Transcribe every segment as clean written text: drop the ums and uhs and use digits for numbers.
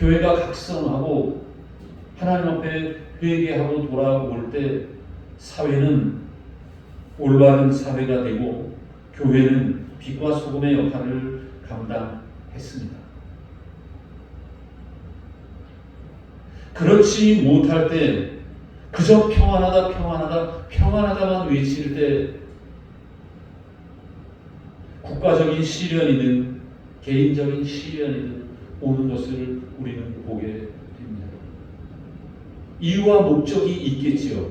교회가 각성하고 하나님 앞에 회개하고 돌아올 때 사회는 올바른 사회가 되고 교회는 빛과 소금의 역할을 감당했습니다. 그렇지 못할 때 그저 평안하다만 외칠 때 국가적인 시련이든 개인적인 시련이든 오는 것을 우리는 보게 됩니다. 이유와 목적이 있겠지요.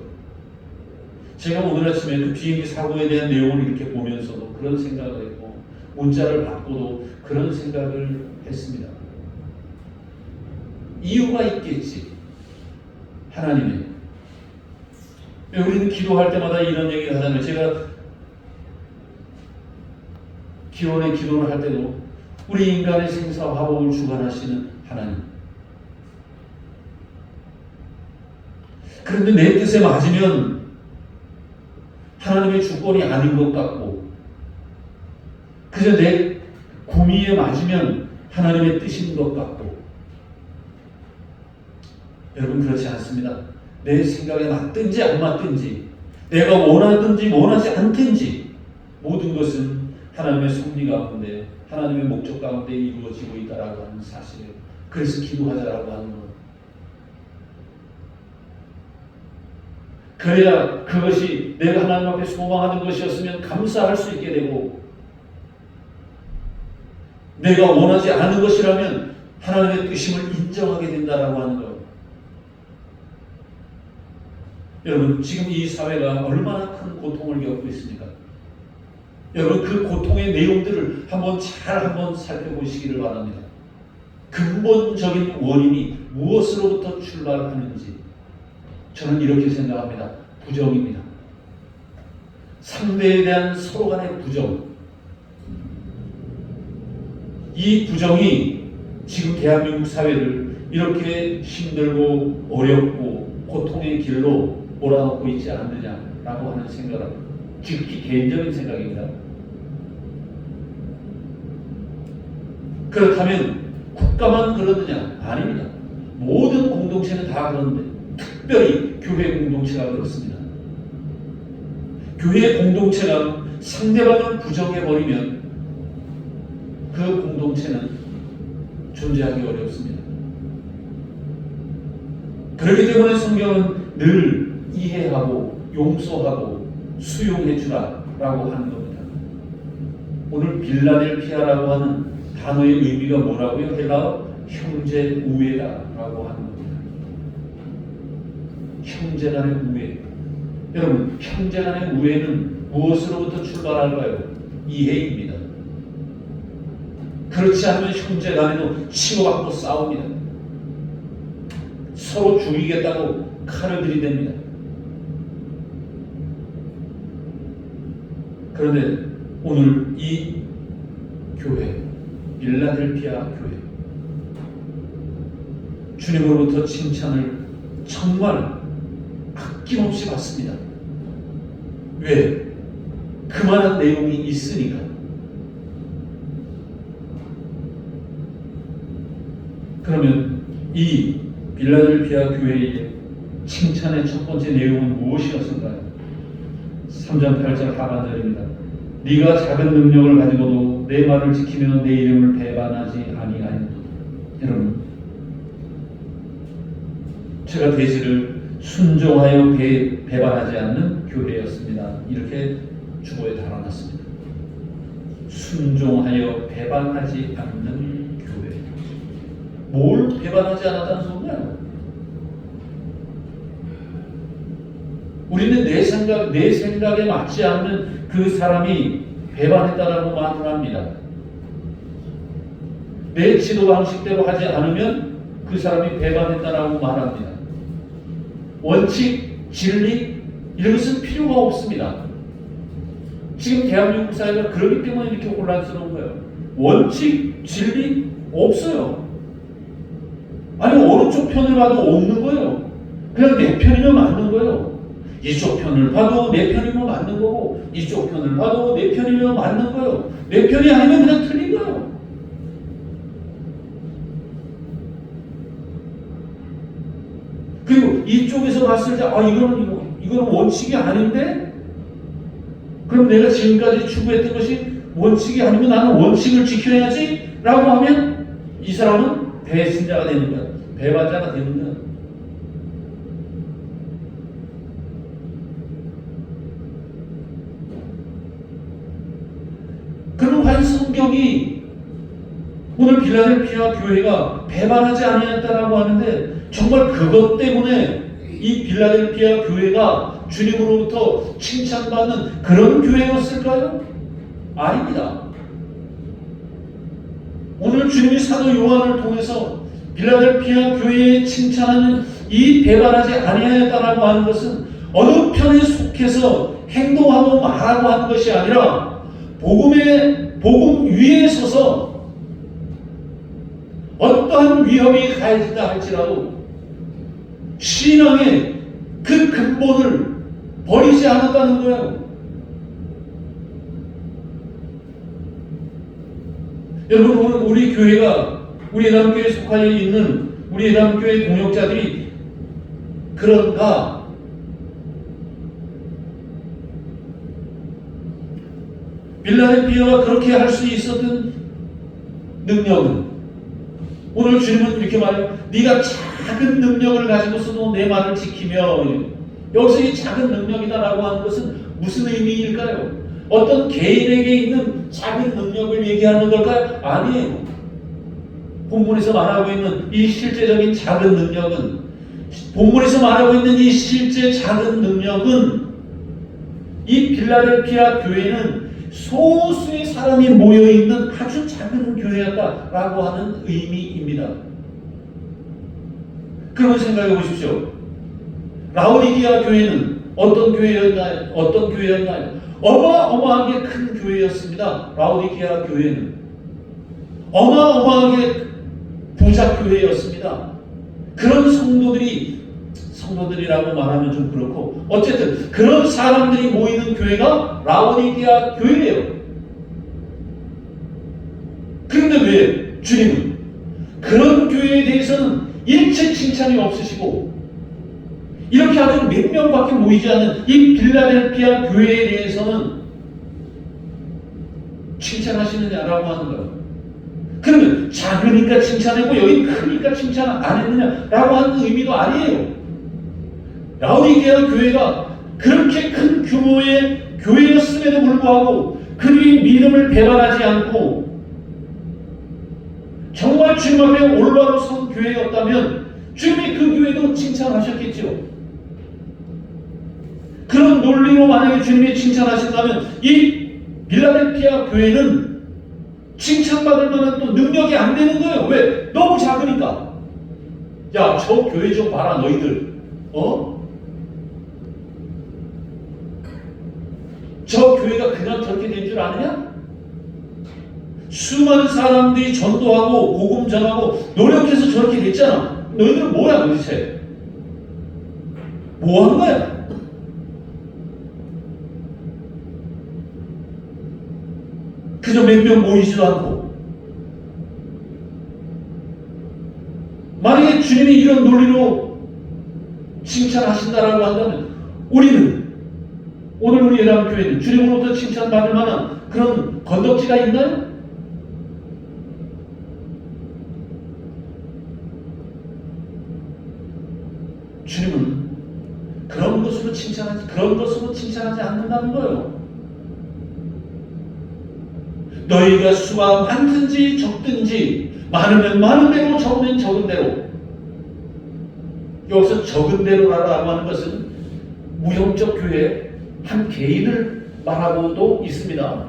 제가 오늘 아침에 그 비행기 사고에 대한 내용을 이렇게 보면서도 그런 생각을 했고 문자를 받고도 그런 생각을 했습니다. 이유가 있겠지. 하나님의. 우리는 기도할 때마다 이런 얘기를 하잖아요. 제가 기원의 기도를 할 때도 우리 인간의 생사화복을 주관하시는 하나님. 그런데 내 뜻에 맞으면 하나님의 주권이 아닌 것 같고 그저 내 구미에 맞으면 하나님의 뜻인 것 같고 여러분 그렇지 않습니다. 내 생각에 맞든지 안 맞든지 내가 원하든지 원하지 않든지 모든 것은 하나님의 섭리 가운데 하나님의 목적 가운데 이루어지고 있다라고 하는 사실. 그래서 기도하자라고 하는 것. 그래야 그것이 내가 하나님 앞에 소망하는 것이었으면 감사할 수 있게 되고 내가 원하지 않은 것이라면 하나님의 뜻임을 인정하게 된다라고 하는 것. 여러분 지금 이 사회가 얼마나 큰 고통을 겪고 있습니까? 여러분 그 고통의 내용들을 한번 살펴보시기를 바랍니다. 근본적인 원인이 무엇으로부터 출발하는지 저는 이렇게 생각합니다. 부정입니다. 상대에 대한 서로 간의 부정. 이 부정이 지금 대한민국 사회를 이렇게 힘들고 어렵고 고통의 길로 몰아넣고 있지 않느냐라고 하는 생각을 지극히 개인적인 생각입니다. 그렇다면 국가만 그러느냐? 아닙니다. 모든 공동체는 다 그런데 특별히 교회 공동체가 그렇습니다. 교회 공동체가 상대방을 부정해버리면 그 공동체는 존재하기 어렵습니다. 그렇기 때문에 성경은 늘 이해하고 용서하고 수용해주라 라고 하는 겁니다. 오늘 빌라델피아라고 하는 단어의 의미가 뭐라고요? 헬라어 형제 우애다라고 하는 겁니다. 형제 간의 우애. 여러분 형제 간의 우애는 무엇으로부터 출발할까요? 이해입니다. 그렇지 않으면 형제 간에도 치고받고 싸웁니다. 서로 죽이겠다고 칼을 들이댑니다. 그런데 오늘 이 교회, 빌라델피아 교회, 주님으로부터 칭찬을 정말 아낌없이 받습니다. 왜? 그만한 내용이 있으니까. 그러면 이 빌라델피아 교회의 칭찬의 첫 번째 내용은 무엇이었을까요? 3장 8절 하반절입니다. 네가 작은 능력을 가지고도 내 말을 지키며 내 이름을 배반하지 아니하였도다. 여러분, 제가 대지를 순종하여 배반하지 않는 교회였습니다. 이렇게 주보에 달아놨습니다. 순종하여 배반하지 않는 교회. 뭘 배반하지 않았다는 소리인가요? 우리는 내 생각에 맞지 않는 그 사람이 배반했다라고 말을 합니다. 내 지도 방식대로 하지 않으면 그 사람이 배반했다라고 말합니다. 원칙, 진리 이런 것은 필요가 없습니다. 지금 대한민국 사회가 그러기 때문에 이렇게 혼란스러운 거예요. 원칙, 진리 없어요. 아니 어느 쪽 편을 봐도 없는 거예요. 그냥 내 편이면 맞는 거예요. 이쪽 편을 봐도 내 편이면 맞는 거고 이쪽 편을 봐도 내 편이면 맞는 거예요. 내 편이 아니면 그냥 틀린 거예요. 이쪽에서 봤을 때 이거는 원칙이 아닌데? 그럼 내가 지금까지 추구했던 것이 원칙이 아니면 나는 원칙을 지켜야지? 라고 하면 이 사람은 배신자가 되는 거야. 배반자가 되는 거야. 그럼 과연 성경이 오늘 빌라델피아 교회가 배반하지 아니했다라고 하는데 정말 그것 때문에 이 빌라델피아 교회가 주님으로부터 칭찬받는 그런 교회였을까요? 아닙니다. 오늘 주님이 사도 요한을 통해서 빌라델피아 교회에 칭찬하는 이 배반하지 아니하였다라고 하는 것은 어느 편에 속해서 행동하고 말하고 하는 것이 아니라 복음 위에 서서 어떠한 위험이 가해진다 할지라도 신앙의 그 근본을 버리지 않았다는 거예요. 여러분, 오늘 우리 교회가 우리 예담교회에 속하여 있는 우리 예담교회 동역자들이 그런가? 빌라델피아가 그렇게 할 수 있었던 능력은 오늘 주님은 이렇게 말해요. 네가 작은 능력을 가지고서도 내 말을 지키며, 여기서 이 작은 능력이다라고 하는 것은 무슨 의미일까요? 어떤 개인에게 있는 작은 능력을 얘기하는 걸까요? 아니에요. 본문에서 말하고 있는 이 실제적인 작은 능력은, 본문에서 말하고 있는 이 실제 작은 능력은 이 빌라델피아 교회는 소수의 사람이 모여있는 아주 작은 교회였다라고 하는 의미입니다. 그러면 생각해 보십시오. 라오디게아 교회는 어떤 교회였나요? 어떤 교회였나요? 어마어마하게 큰 교회였습니다. 라오디게아 교회는 어마어마하게 부자 교회였습니다. 그런 성도들이라고 말하면 좀 그렇고, 어쨌든 그런 사람들이 모이는 교회가 라오디게아 교회예요. 그런데 왜 주님은 그런 교회에 대해서는 일체 칭찬이 없으시고, 이렇게 아주 몇 명밖에 모이지 않는 이 빌라델피아 교회에 대해서는 칭찬하시느냐라고 하는 거예요. 그러면 작으니까 칭찬했고 여기 크니까 칭찬 안 했느냐라고 하는 의미도 아니에요. 라오디게아 교회가 그렇게 큰 규모의 교회였음에도 불구하고 그들이 믿음을 배반하지 않고 정말 주님 앞에 올바로 선 교회였다면 주님이 그 교회도 칭찬하셨겠죠. 그런 논리로 만약에 주님이 칭찬하신다면 이 빌라델피아 교회는 칭찬받을 만한 또 능력이 안 되는 거예요. 왜? 너무 작으니까. 야, 저 교회 좀 봐라 너희들. 저 교회가 그냥 저렇게 된 줄 아느냐? 수많은 사람들이 전도하고 복음 전하고 노력해서 저렇게 됐잖아. 너희들은 뭐야 도대체? 뭐 하는 거야? 그저 몇 명 모이지도 않고. 만약에 주님이 이런 논리로 칭찬하신다라고 한다면 우리는 오늘 우리 예담교회는 주님으로부터 칭찬받을 만한 그런 건덕지가 있나요? 주님은 그런 것으로 칭찬하지 않는다는 거예요. 너희가 수가 많든지 적든지 많으면 많은 대로 적으면 적은 대로. 여기서 적은 대로라고 하는 것은 무형적 교회 한 개인을 말하고도 있습니다.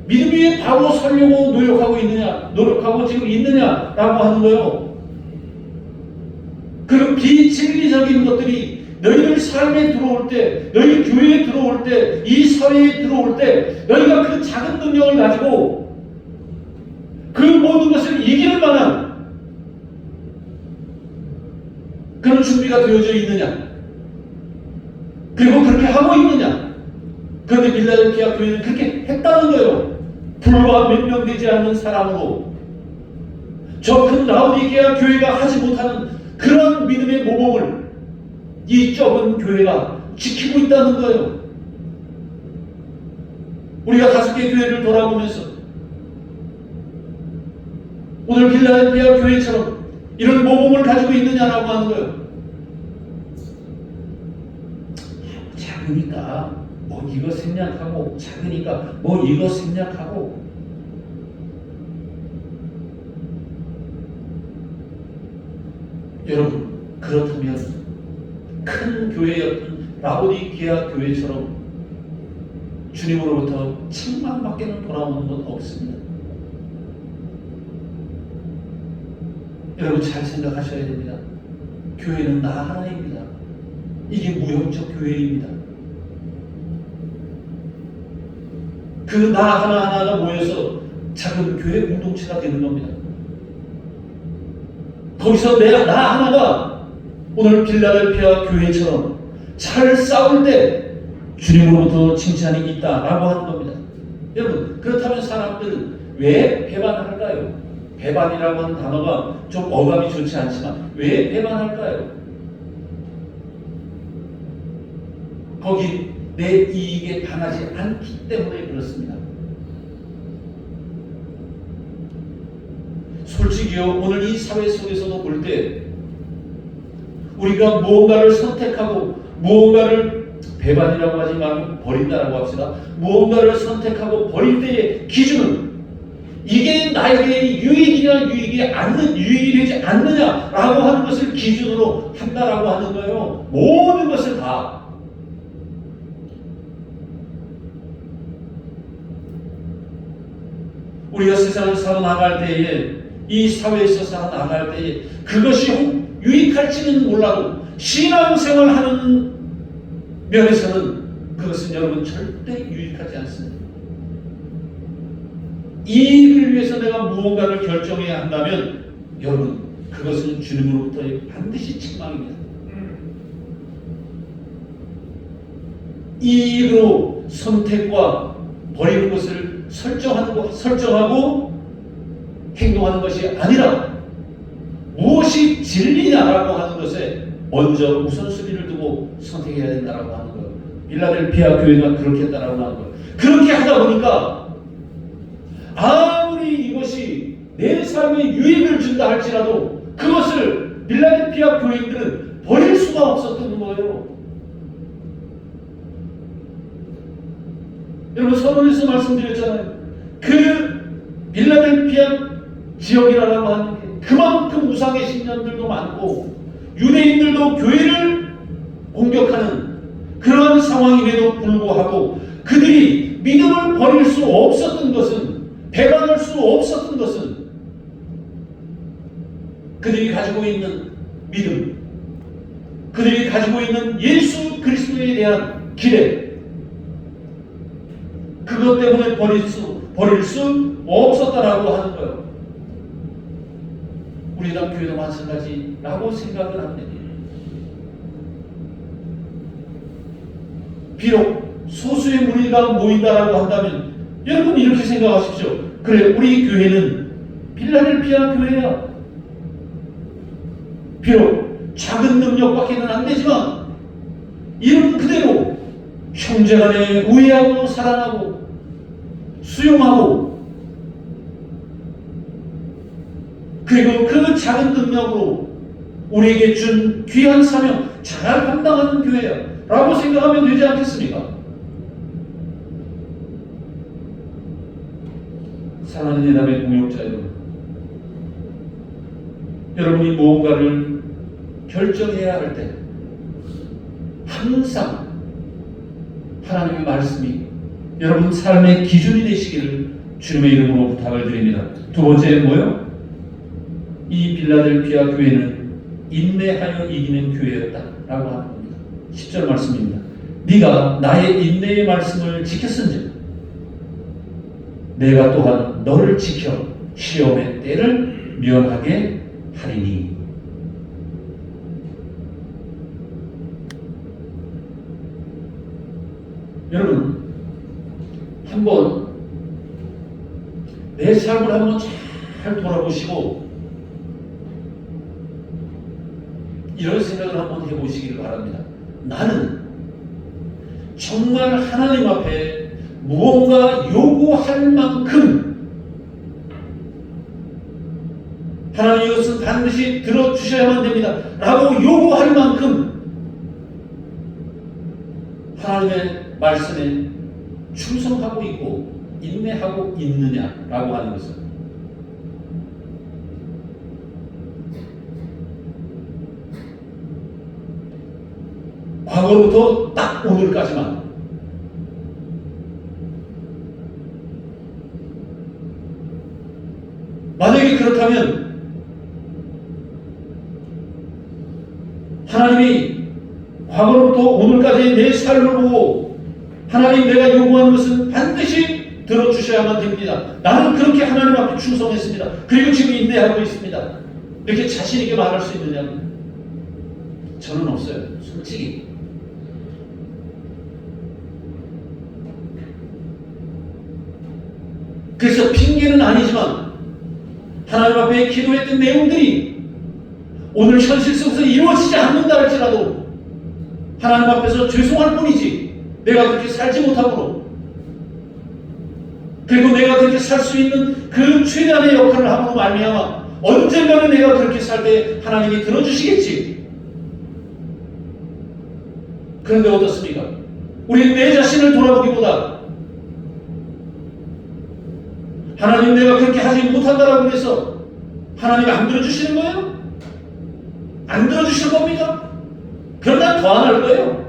믿음 위에 바로 서려고 노력하고 지금 있느냐라고 하는 거예요. 그리고 비진리적인 것들이 너희들 삶에 들어올 때, 너희 교회에 들어올 때, 이 사회에 들어올 때 너희가 그 작은 능력을 가지고 그 모든 것을 이길 만한 그런 준비가 되어져 있느냐, 그리고 그렇게 하고 있느냐. 그런데 빌라델피아 교회는 그렇게 했다는 거예요. 불과 몇 명 되지 않는 사람으로 저 큰 라오디게아 교회가 하지 못하는 그런 믿음의 모범을 이 좁은 교회가 지키고 있다는 거예요. 우리가 5개 교회를 돌아보면서 오늘 빌라델피아 교회처럼 이런 모범을 가지고 있느냐라고 하는 거예요. 작으니까 뭐 이거 생략하고, 작으니까 뭐 이거 생략하고. 여러분, 그렇다면 큰 교회였던 라오디게아 교회처럼 주님으로부터 책망밖에는 돌아오는 건 없습니다. 여러분 잘 생각하셔야 됩니다. 교회는 나 하나입니다. 이게 무형적 교회입니다. 그 나 하나하나가 모여서 작은 교회 공동체가 되는 겁니다. 거기서 나 하나가 오늘 빌라델피아 교회처럼 잘 싸울 때 주님으로부터 칭찬이 있다라고 하는 겁니다. 여러분, 그렇다면 사람들은 왜 배반할까요? 배반이라고 하는 단어가 좀 어감이 좋지 않지만 왜 배반할까요? 거기 내 이익에 반하지 않기 때문에 그렇습니다. 솔직히요, 오늘 이 사회 속에서도 볼 때 우리가 무언가를 선택하고 무언가를 배반이라고 하지 말고 버린다라고 합시다. 무언가를 선택하고 버릴 때의 기준은 이게 나에게 유익이냐 유익이 되지 않느냐라고 하는 것을 기준으로 한다라고 하는 거예요. 모든 것을 다. 우리가 세상을 살아나갈 때에, 이 사회에서 살아나갈 때에 그것이 유익할지는 몰라도 신앙생활하는 면에서는 그것은 여러분 절대 유익하지 않습니다. 이익을 위해서 내가 무언가를 결정해야 한다면 여러분 그것은 주님으로부터의 반드시 책망입니다. 이익으로 선택과 버리는 것을 설정하고 행동하는 것이 아니라 무엇이 진리냐라고 하는 것에 먼저 우선순위를 두고 선택해야 된다라고 하는 거예요. 빌라델피아 교회가 그렇게 했다라고 하는 거예요. 그렇게 하다 보니까 아무리 이것이 내 삶에 유익을 준다 할지라도 그것을 빌라델피아 교인들은 버릴 수가 없었던 거예요. 여러분 서론에서 말씀드렸잖아요. 그 빌라델피아 지역이라고 하는 게 그만큼 우상의 신념들도 많고 유대인들도 교회를 공격하는 그러한 상황임에도 불구하고 그들이 믿음을 버릴 수 없었던 것은, 배반할 수 없었던 것은 그들이 가지고 있는 믿음, 그들이 가지고 있는 예수 그리스도에 대한 기대, 그것 때문에 버릴 수 없었다라고 하는 거예요. 우리 당 교회도 마찬가지라고 생각을 합니다. 비록 소수의 무리가 모인다라고 한다면 여러분 이렇게 생각하십시오. 그래, 우리 교회는 빌라델피아 교회야. 비록 작은 능력밖에는 안 되지만 이름 그대로 형제간에 우애하고 사랑하고 수용하고 그리고 그 작은 능력으로 우리에게 준 귀한 사명 잘 감당하는 교회야 라고 생각하면 되지 않겠습니까? 사랑하는 예담의 공역자 여러분, 여러분이 무언가를 결정해야 할 때 항상 하나님의 말씀이 여러분 삶의 기준이 되시기를 주님의 이름으로 부탁을 드립니다. 두 번째는 뭐요? 이 빌라델피아 교회는 인내하여 이기는 교회였다라고 하는 겁니다. 10절 말씀입니다. 네가 나의 인내의 말씀을 지켰은즉 내가 또한 너를 지켜 시험의 때를 면하게 하리니. 여러분 한번 내 삶을 한번 잘 돌아보시고 이런 생각을 한번 해보시길 바랍니다. 나는 정말 하나님 앞에 무언가 요구할 만큼 하나님 이것은 반드시 들어주셔야만 됩니다 라고 요구할 만큼 하나님의 말씀에 충성하고 있고 인내하고 있느냐라고 하는 것은 과거부터 딱 오늘까지만 만약에 그렇다면 하나님이 과거로부터 오늘까지의 내 삶을 보고 하나님 내가 요구하는 것은 반드시 들어주셔야만 됩니다. 나는 그렇게 하나님 앞에 충성했습니다. 그리고 지금 인내하고 있습니다. 이렇게 자신 있게 말할 수 있느냐면 저는 없어요. 솔직히. 그래서 핑계는 아니지만 하나님 앞에 기도했던 내용들이 오늘 현실 속에서 이루어지지 않는다 할지라도 하나님 앞에서 죄송할 뿐이지 내가 그렇게 살지 못하므로 그리고 내가 그렇게 살 수 있는 그 최대한의 역할을 함으로 말미암아 언젠가는 내가 그렇게 살 때 하나님이 들어주시겠지. 그런데 어떻습니까? 우리는 내 자신을 돌아보기보다 하나님 내가 그렇게 하지 못한다라고 해서 하나님이 안 들어주시는 거예요? 안 들어주실 겁니다. 그럼 난 더 안 할 거예요.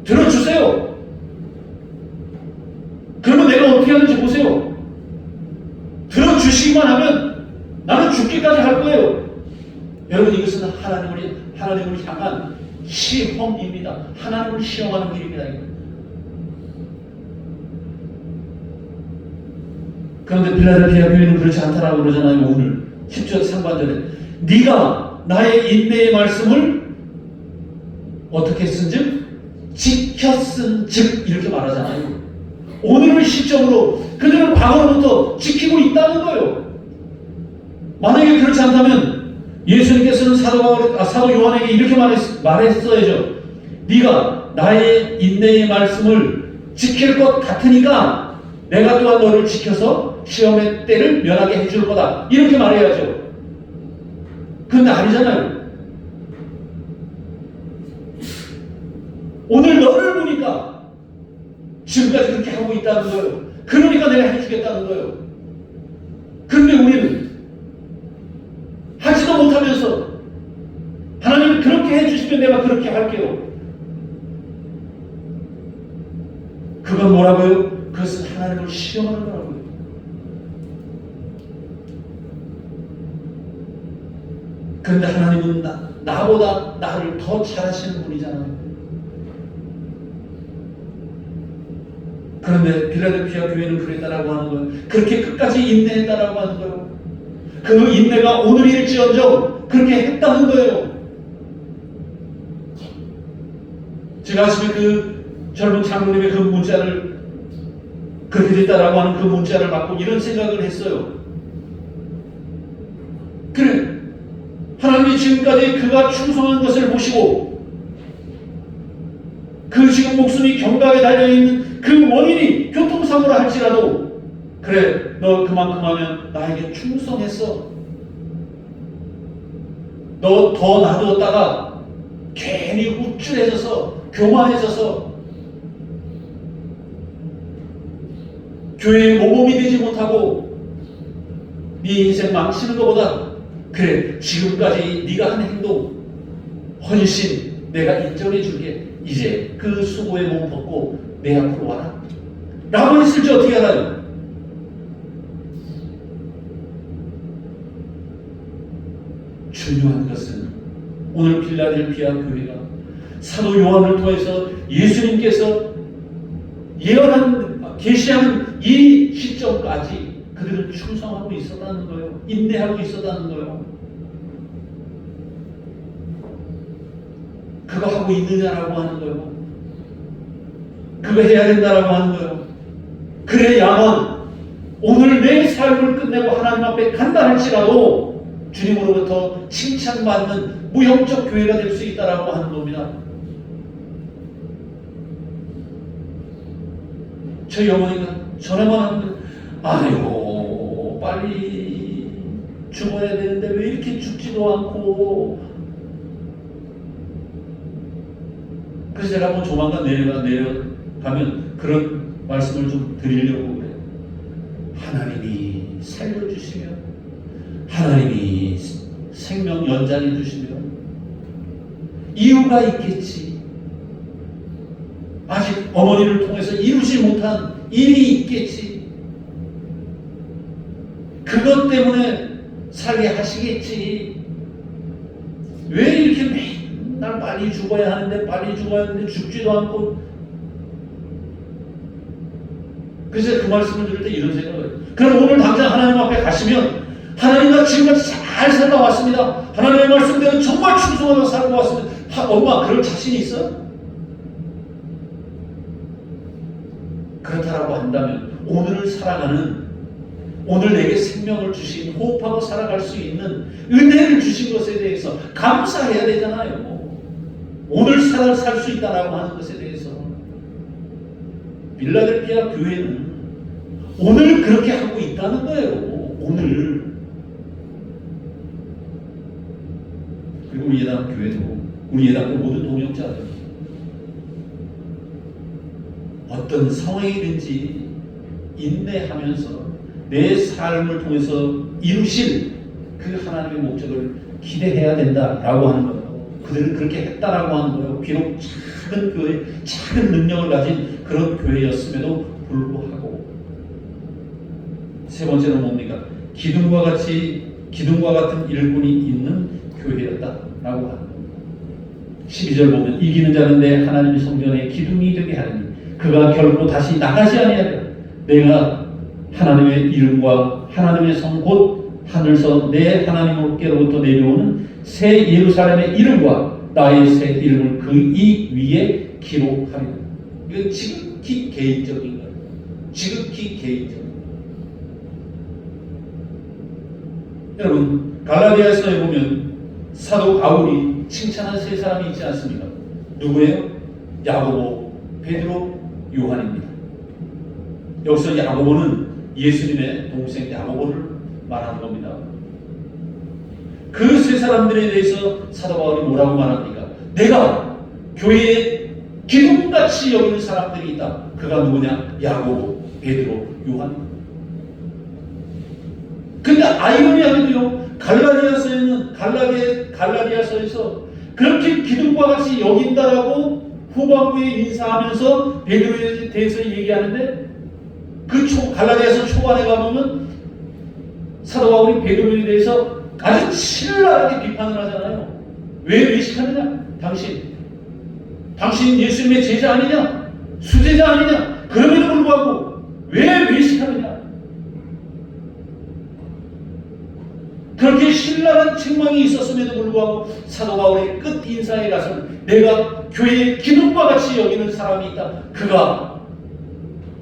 들어주세요. 그러면 내가 어떻게 하는지 보세요. 들어주시기만 하면 나는 죽기까지 할 거예요. 여러분 이것은 하나님을 향한 시험입니다. 하나님을 시험하는 길입니다. 그런데 필라델피아 교회는 그렇지 않다라고 그러잖아요. 오늘 10절 상반절에 네가 나의 인내의 말씀을 어떻게 했은즉 지켰은즉 이렇게 말하잖아요. 오늘을 시점으로 그들은 과거로부터 지키고 있다는 거예요. 만약에 그렇지 않다면 예수님께서는 사도 요한에게 이렇게 말했어야죠. 네가 나의 인내의 말씀을 지킬 것 같으니까 내가 또한 너를 지켜서 시험의 때를 면하게 해줄 거다. 이렇게 말해야죠. 그런데 아니잖아요. 오늘 너를 보니까 지금까지 그렇게 하고 있다는 거예요. 그러니까 내가 해주겠다는 거예요. 그런데 우리는 하지도 못하면서 하나님이 그렇게 해주시면 내가 그렇게 할게요. 그건 뭐라고요? 그것은 하나님을 시험하는 거라고요. 그런데 하나님은 나보다 나를 더 잘하시는 분이잖아요. 그런데 필라델피아 교회는 그랬다라고 하는 거예요. 그렇게 끝까지 인내했다라고 하는 거예요. 그 인내가 오늘일지언정 그렇게 했다는 거예요. 제가 아침에 그 젊은 장로님의 그 문자를 그렇게 됐다라고 하는 그 문자를 받고 이런 생각을 했어요. 그래, 하나님이 지금까지 그가 충성한 것을 보시고 그 지금 목숨이 경각에 달려있는 그 원인이 교통사고라 할지라도 그래 너 그만큼 하면 나에게 충성했어. 너 더 놔두었다가 괜히 우쭐해져서 교만해져서 교회의 모범이 되지 못하고 네 인생 망치는 것보다 그래 지금까지 네가 한 행동 헌신 내가 인정해 줄게. 이제 그 수고의 몸 벗고 내 앞으로 와라 라고 했을지 어떻게 알아요? 중요한 것은 오늘 필라델피아 교회가 사도 요한을 통해서 예수님께서 예언한 계시한 이 시점까지 그들은 충성하고 있었다는 거예요. 인내하고 있었다는 거예요. 그거 하고 있느냐라고 하는 거예요. 그거 해야 된다라고 하는 거예요. 그래야만 오늘 내 삶을 끝내고 하나님 앞에 간다 할지라도 주님으로부터 칭찬받는 무형적 교회가 될 수 있다라고 하는 겁니다. 저희 어머니가 전화만 하면 아유 빨리 죽어야 되는데 왜 이렇게 죽지도 않고. 그래서 제가 한번 조만간 내려가면 그런 말씀을 좀 드리려고 그래요. 하나님이 살려주시면, 하나님이 생명 연장해 주시면 이유가 있겠지. 아직 어머니를 통해서 이루지 못한 일이 있겠지. 그것 때문에 살게 하시겠지. 왜 이렇게 맨날 빨리 죽어야 하는데 빨리 죽어야 하는데 죽지도 않고. 그래서 그 말씀을 들을 때 이런 생각을 해요. 그럼 오늘 당장 하나님 앞에 가시면 하나님과 지금까지 잘 살아왔습니다. 하나님의 말씀대로 정말 충성하며 살고 왔습니다. 엄마 그럴 자신이 있어? 그렇다라고 한다면 오늘을 살아가는, 오늘 내게 생명을 주신, 호흡하고 살아갈 수 있는 은혜를 주신 것에 대해서 감사해야 되잖아요. 오늘 살 수 있다라고 하는 것에 대해서. 필라델피아 교회는 오늘 그렇게 하고 있다는 거예요. 오늘. 그리고 우리 예당 교회도, 우리 예당교 모든 동역자들 어떤 상황이든지 인내하면서 내 삶을 통해서 이루실 그 하나님의 목적을 기대해야 된다라고 하는 거예요. 그들은 그렇게 했다라고 하는 거예요. 비록 작은 교회, 작은 능력을 가진 그런 교회였음에도 불구하고. 세 번째는 뭡니까? 기둥과 같은 일꾼이 있는 교회였다라고 하는 겁니다. 12절 보면 이기는 자는 내 하나님의 성전에 기둥이 되게 하리니 그가 결코 다시 나가지 아니하리라. 내가 하나님의 이름과 하나님의 성 곧 하늘서 내 하나님께로부터 내려오는 새 예루살렘의 이름과 나의 새 이름을 그 이 위에 기록하리라. 이건 지극히 개인적인 거예요. 지극히 개인적. 여러분 갈라디아서에 보면 사도 바울이 칭찬한 세 사람이 있지 않습니까? 누구예요? 야고보, 베드로, 요한입니다. 여기서 야고보는 예수님의 동생 야고보를 말하는 겁니다. 그 세 사람들에 대해서 사도 바울이 뭐라고 말합니까? 내가 교회에 기둥같이 여기는 사람들이 있다. 그가 누구냐? 야고보, 베드로, 요한. 근데 아이러니하게도요, 갈라디아서에서 그렇게 기둥과 같이 여긴다라고 후반부에 인사하면서 베드로에 대해서 얘기하는데 갈라디아서 초반에 가보면 사도 바울이 베드로에 대해서 아주 신랄하게 비판을 하잖아요. 왜 외식하느냐? 당신 예수님의 제자 아니냐? 수제자 아니냐? 그럼에도 불구하고 왜 외식하느냐? 그렇게 신랄한 책망이 있었음에도 불구하고 사도 바울의 끝 인사에 가서 내가 교회의 기둥과 같이 여기는 사람이 있다. 그가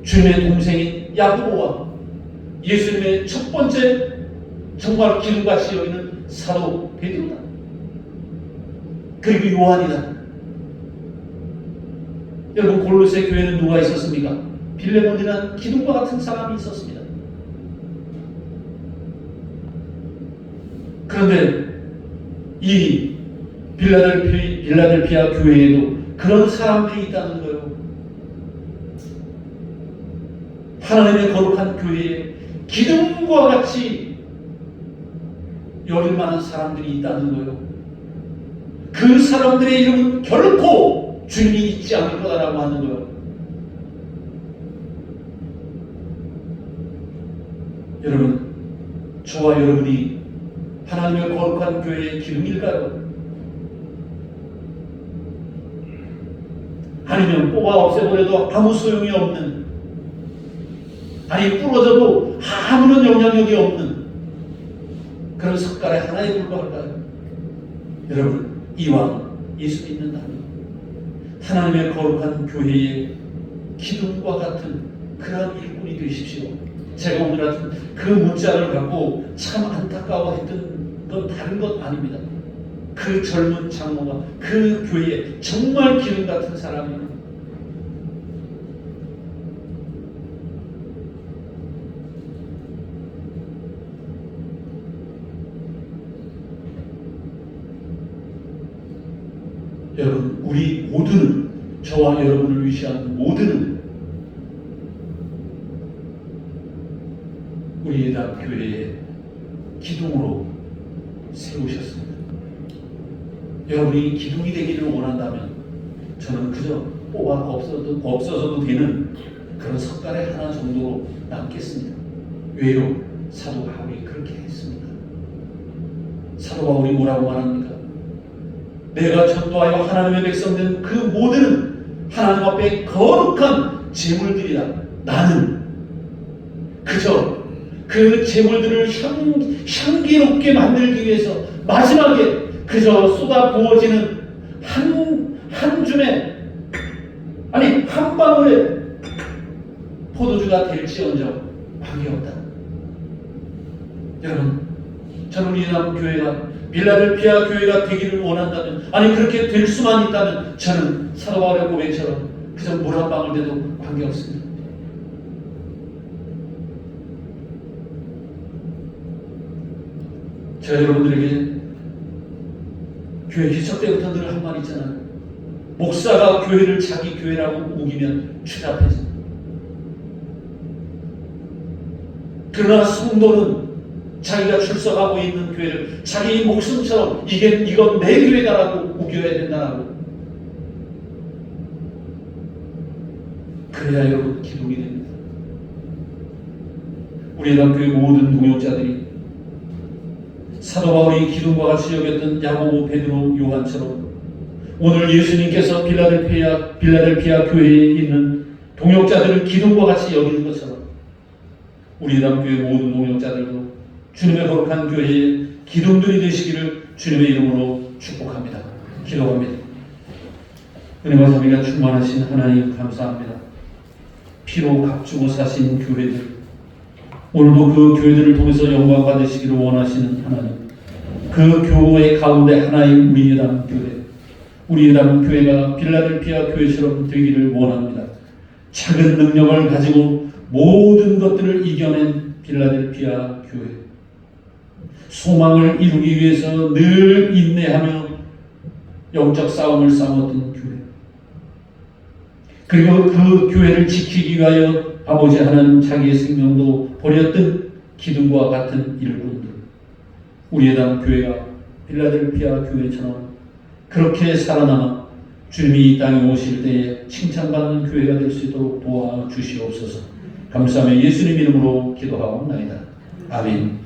주님의 동생인 야고보와 예수님의 첫 번째 정말 기둥같이 여기는 사도 베드로다. 그리고 요한이다. 여러분 골로새 교회는 누가 있었습니까? 빌레몬이라는 기둥과 같은 사람이 있었습니다. 그런데 이 빌라델피아 교회에도 그런 사람들이 있다는 거예요. 하나님의 거룩한 교회에 기둥과 같이 여길 만한 사람들이 있다는 거예요. 그 사람들의 이름은 결코 주님이 잊지 않을 거다라고 하는 거예요. 여러분, 저와 여러분이 하나님의 거룩한 교회의 기둥일까요? 아니면 뽑아 없애버려도 아무 소용이 없는, 아니 부러져도 아무런 영향력이 없는 그런 석가래 하나에 불과할까요? 여러분, 이왕 예수 믿는다면 하나님의 거룩한 교회의 기둥과 같은 그러한 일꾼이 되십시오. 제가 오늘 같은 그 문자를 갖고 참 안타까워했던 건 다른 것 아닙니다. 그 젊은 장로가 그 교회에 정말 기름 같은 사람이에요. 여러분, 우리 모두는, 저와 여러분을 위시한 모두는 우리 예당 교회의 기둥으로 세우셨습니다. 여러분이 기둥이 되기를 원한다면 저는 그저 뽑아 없어서도 되는 그런 석가래 하나 정도로 남겠습니다. 왜요? 사도 바울이 그렇게 했습니다. 사도 바울이 뭐라고 말합니까? 내가 전도하여 하나님의 백성 된 그 모든 하나님 앞에 거룩한 제물들이다. 나는 그저 그 제물들을 향기롭게 만들기 위해서 마지막에 그저 쏟아 부어지는 한 줌의, 아니 한 방울의 포도주가 될지언정 관계없다. 여러분, 저는 우리 예담교회가 빌라델피아 교회가 되기를 원한다면, 아니 그렇게 될 수만 있다면 저는 사도 바울의 고백처럼 그저 물 한 방울 돼도 관계없습니다. 제가 여러분들에게 교회 개척 때부터 늘 한 말 있잖아요. 목사가 교회를 자기 교회라고 우기면 추잡해집니다. 그러나 성도는 자기가 출석하고 있는 교회를 자기 목숨처럼 이건 내 교회다라고 우겨야 된다라고. 그래야 여러분 기둥이 됩니다. 우리 예담교회 모든 동역자들이 사도 바울이 기둥과 같이 여겼던 야고보, 베드로, 요한처럼 오늘 예수님께서 빌라델피아 교회에 있는 동역자들을 기둥과 같이 여기는 것처럼 우리 예담교회 모든 동역자들도 주님의 거룩한 교회의 기둥들이 되시기를 주님의 이름으로 축복합니다. 기도합니다. 은혜와 자비가 충만하신 하나님 감사합니다. 피로 값주고 사신 교회들, 오늘도 그 교회들을 통해서 영광 받으시기를 원하시는 하나님, 그 교회 가운데 하나인 우리 예담교회, 우리 예담교회가 빌라델피아 교회처럼 되기를 원합니다. 작은 능력을 가지고 모든 것들을 이겨낸 빌라델피아 교회, 소망을 이루기 위해서 늘 인내하며 영적 싸움을 싸웠던 교회, 그리고 그 교회를 지키기 위하여 아버지 하나님 자기의 생명도 버렸던 기둥과 같은 일꾼들, 우리 예담 교회가 빌라델피아 교회처럼 그렇게 살아남아 주님이 이 땅에 오실 때에 칭찬받는 교회가 될 수 있도록 도와주시옵소서. 감사하며 예수님 이름으로 기도하옵나이다. 아멘.